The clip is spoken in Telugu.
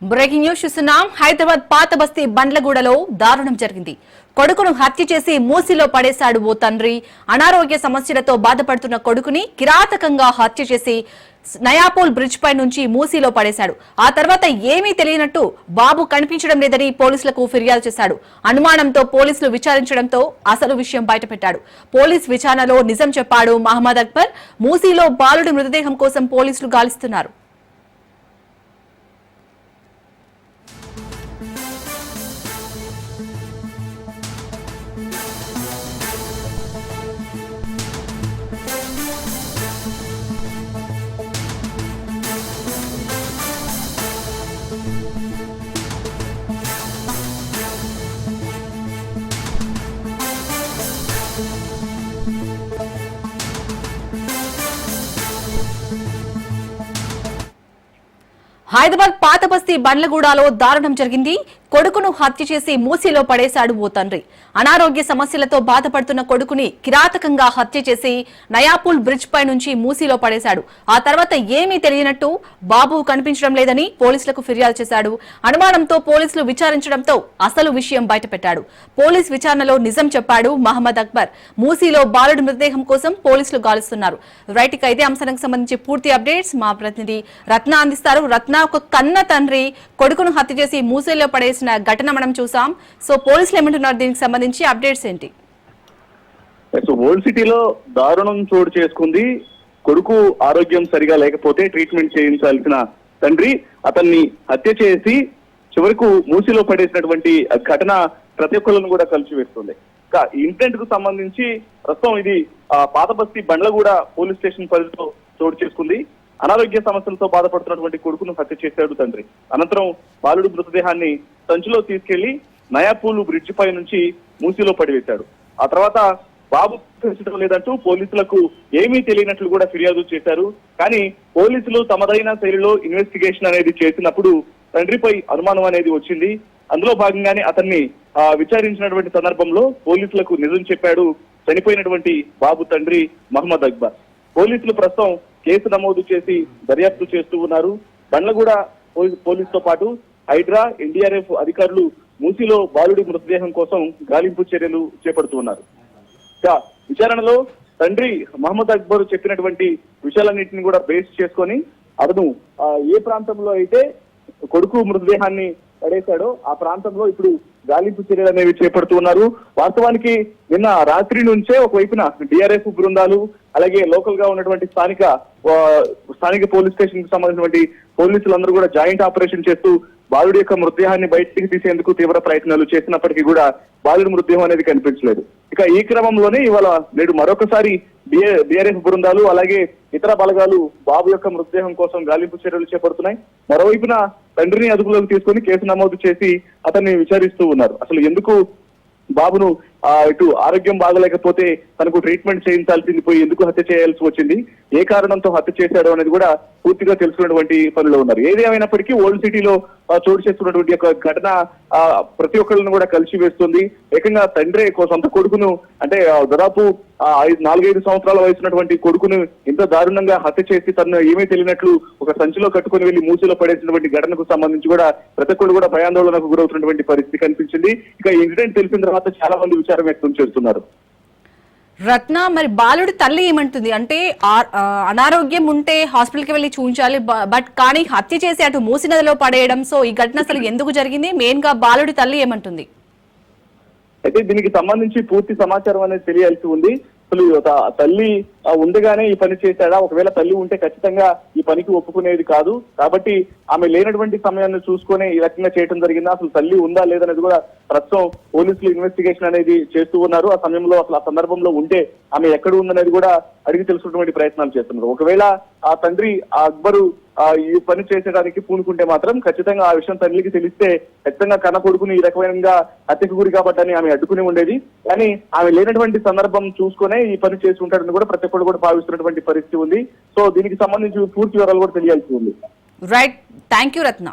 బ్రేకింగ్ న్యూస్ చూస్తున్నాం. హైదరాబాద్ పాత బస్తీ బండ్లగూడలో దారుణం జరిగింది. కొడుకును హత్య చేసి మూసిలో పడేశాడు ఓ తండ్రి. అనారోగ్య సమస్యలతో బాధపడుతున్న కొడుకుని కిరాతకంగా హత్య చేసి నయాపూల్ బ్రిడ్జ్ పై నుంచి మూసిలో పడేశాడు. ఆ తర్వాత ఏమీ తెలియనట్టు బాబు కనిపించడం లేదని పోలీసులకు ఫిర్యాదు చేశాడు. అనుమానంతో పోలీసులు విచారించడంతో అసలు విషయం బయటపెట్టాడు. పోలీస్ విచారణలో నిజం చెప్పాడు మహమ్మద్ అక్బర్. మూసిలో బాలుడి మృతదేహం కోసం పోలీసులు గాలిస్తున్నారు. హైదరాబాద్ పాత బస్తీ బండ్లగూడలో దారుణం జరిగింది. కొడుకును హత్య చేసి మూసిలో పడేశాడు ఓ తండ్రి. అనారోగ్య సమస్యలతో బాధపడుతున్న కొడుకుని కిరాతకంగా హత్య చేసి నయాపూల్ బ్రిడ్జ్ పై నుంచి మూసిలో పడేశాడు. ఆ తర్వాత ఏమీ తెలియనట్టు బాబు కనిపించడం లేదని పోలీసులకు ఫిర్యాదు చేశాడు. అనుమానంతో పోలీసులు విచారించడంతో అసలు విషయం బయటపెట్టాడు. పోలీస్ విచారణలో నిజం చెప్పాడు మహమ్మద్ అక్బర్. మూసిలో బాలుడి మృతదేహం కోసం పోలీసులు గాలిస్తున్నారు. రైట్, ఇక ఇదే అంశానికి సంబంధించి పూర్తి అప్డేట్స్ మా ప్రతినిధి రత్న అందిస్తారు. రత్న, ఒక కన్న తండ్రి కొడుకును హత్య చేసి మూసిలో పడేసిన ఘటన మనం చూసాం. సో పోలీసులు ఏమంటున్నారు, దీనికి సంబంధించి అప్డేట్స్ ఏంటి? ఓల్డ్ సిటీలో దారుణం చోటు చేసుకుంది. కొడుకు ఆరోగ్యం సరిగా లేకపోతే ట్రీట్మెంట్ చేయించాల్సిన తండ్రి అతన్ని హత్య చేసి చివరకు మూసిలో పడేసినటువంటి ఘటన ప్రతి ఒక్కళ్ళను కూడా కలిసివేస్తుంది. ఈ ఇన్సిడెంట్ కు సంబంధించి ప్రస్తుతం ఇది పాత బస్తీ బండ్లగూడ పోలీస్ స్టేషన్ పరిధిలో చోటు చేసుకుంది. అనారోగ్య సమస్యలతో బాధపడుతున్నటువంటి కొడుకును హత్య చేశాడు తండ్రి. అనంతరం బాలుడు మృతదేహాన్ని సంచిలో తీసుకెళ్లి నయాపూల్ బ్రిడ్జ్ పై నుంచి మూసిలో పడివేశాడు. ఆ తర్వాత బాబు కనిపించడం లేదంటూ పోలీసులకు ఏమీ తెలియనట్లు కూడా ఫిర్యాదు చేశారు. కానీ పోలీసులు తమదైన శైలిలో ఇన్వెస్టిగేషన్ అనేది చేసినప్పుడు తండ్రిపై అనుమానం అనేది వచ్చింది. అందులో భాగంగానే అతన్ని విచారించినటువంటి సందర్భంలో పోలీసులకు నిజం చెప్పాడు చనిపోయినటువంటి బాబు తండ్రి మహమ్మద్ అక్బర్. పోలీసులు ప్రస్తుతం కేసు నమోదు చేసి దర్యాప్తు చేస్తూ ఉన్నారు. బండ్లగూడ పోలీసుతో పాటు హైడ్రా, ఎన్డీఆర్ఎఫ్ అధికారులు మూసిలో బాలుడి మృతదేహం కోసం గాలింపు చర్యలు చేపడుతున్నారు. విచారణలో తండ్రి మహమ్మద్ అక్బర్ చెప్పినటువంటి విషయాలన్నింటినీ కూడా బేస్ చేసుకొని అతను ఏ ప్రాంతంలో అయితే కొడుకు మృతదేహాన్ని పడేశాడో ఆ ప్రాంతంలో ఇప్పుడు గాలింపు చర్యలు అనేవి చేపడుతూ ఉన్నారు. వాస్తవానికి నిన్న రాత్రి నుంచే ఒకవైపున డిఆర్ఎఫ్ బృందాలు, అలాగే లోకల్ గా ఉన్నటువంటి స్థానిక పోలీస్ స్టేషన్ కి సంబంధించినటువంటి పోలీసులందరూ కూడా జాయింట్ ఆపరేషన్ చేస్తూ బాలుడి యొక్క మృతదేహాన్ని బయటికి తీసేందుకు తీవ్ర ప్రయత్నాలు చేసినప్పటికీ కూడా బాలుడి మృతదేహం అనేది కనిపించలేదు. ఇక ఈ క్రమంలోనే ఇవాళ నేడు మరొకసారి డిఆర్ఎఫ్ బృందాలు అలాగే ఇతర బలగాలు బాబు యొక్క మృతదేహం కోసం గాలింపు చర్యలు చేపడుతున్నాయి. మరోవైపున తండ్రిని అదుపులోకి తీసుకుని కేసు నమోదు చేసి అతన్ని విచారిస్తూ ఉన్నారు. అసలు ఎందుకు బాబును ఇటు ఆరోగ్యం బాగలేకపోతే తనకు ట్రీట్మెంట్ చేయించాల్సింది పోయి ఎందుకు హత్య చేయాల్సి వచ్చింది, ఏ కారణంతో హత్య చేశాడు అనేది కూడా పూర్తిగా తెలుసుకున్నటువంటి పనిలో ఉన్నారు. ఏది ఏమైనప్పటికీ ఓల్డ్ సిటీలో చోటు చేస్తున్నటువంటి ఒక ఘటన ప్రతి ఒక్కరిని కూడా కలిసి వేస్తుంది. ఏకంగా తండ్రి సొంత కొడుకును, అంటే దాదాపు 4-5 సంవత్సరాల వయసున్నటువంటి కొడుకును ఇంత దారుణంగా హత్య చేసి తను ఏమీ తెలియనట్లు ఒక సంచిలో కట్టుకుని వెళ్లి మూసిలో పడేసినటువంటి ఘటనకు సంబంధించి కూడా ప్రతి ఒక్కరు కూడా భయాందోళనకు గురవుతున్నటువంటి పరిస్థితి కనిపించింది. ఇక ఇన్సిడెంట్ తెలిసిన తర్వాత చాలా మంది విచారం వ్యక్తం చేస్తున్నారు. రత్న, మరి బాలుడి తల్లి ఏమంటుంది అంటే అనారోగ్యం ఉంటే హాస్పిటల్కి వెళ్ళి చూపించాలి, బట్ కానీ హత్య చేసి అటు మూసి నదిలో పడేయడం, సో ఈ ఘటన అసలు ఎందుకు జరిగింది, మెయిన్ గా బాలుడి తల్లి ఏమంటుంది? అయితే దీనికి సంబంధించి పూర్తి సమాచారం అనేది తెలియాల్సి ఉంది. అసలు తల్లి ఉండగానే ఈ పని చేశాడా, ఒకవేళ తల్లి ఉంటే ఖచ్చితంగా ఈ పనికి ఒప్పుకునేది కాదు. కాబట్టి ఆమె లేనటువంటి సమయాన్ని చూసుకునే ఈ రకంగా చేయడం జరిగిందా, అసలు తల్లి ఉందా లేదనేది కూడా ప్రస్తుతం పోలీసులు ఇన్వెస్టిగేషన్ అనేది చేస్తూ ఉన్నారు. ఆ సమయంలో అసలు ఆ సందర్భంలో ఉంటే ఆమె ఎక్కడ ఉందనేది కూడా అడిగి తెలుసుకున్నటువంటి ప్రయత్నాలు చేస్తున్నారు. ఒకవేళ ఆ తండ్రి ఆ అక్బరు ఈ పని చేసేదానికి పూనుకుంటే మాత్రం ఖచ్చితంగా ఆ విషయం తల్లికి తెలిస్తే ఖచ్చితంగా కన్న కొడుకుని ఈ రకమైన హత్యకు గురి కాబట్టని ఆమె అడ్డుకుని ఉండేది. కానీ ఆమె లేనటువంటి సందర్భం చూసుకునే ఈ పని చేసి ఉంటాడని కూడా ప్రతి ఒక్కరు కూడా భావిస్తున్నటువంటి పరిస్థితి ఉంది. సో దీనికి సంబంధించి పూర్తి వివరాలు కూడా తెలియాల్సి ఉంది. Right, thank you Ratna.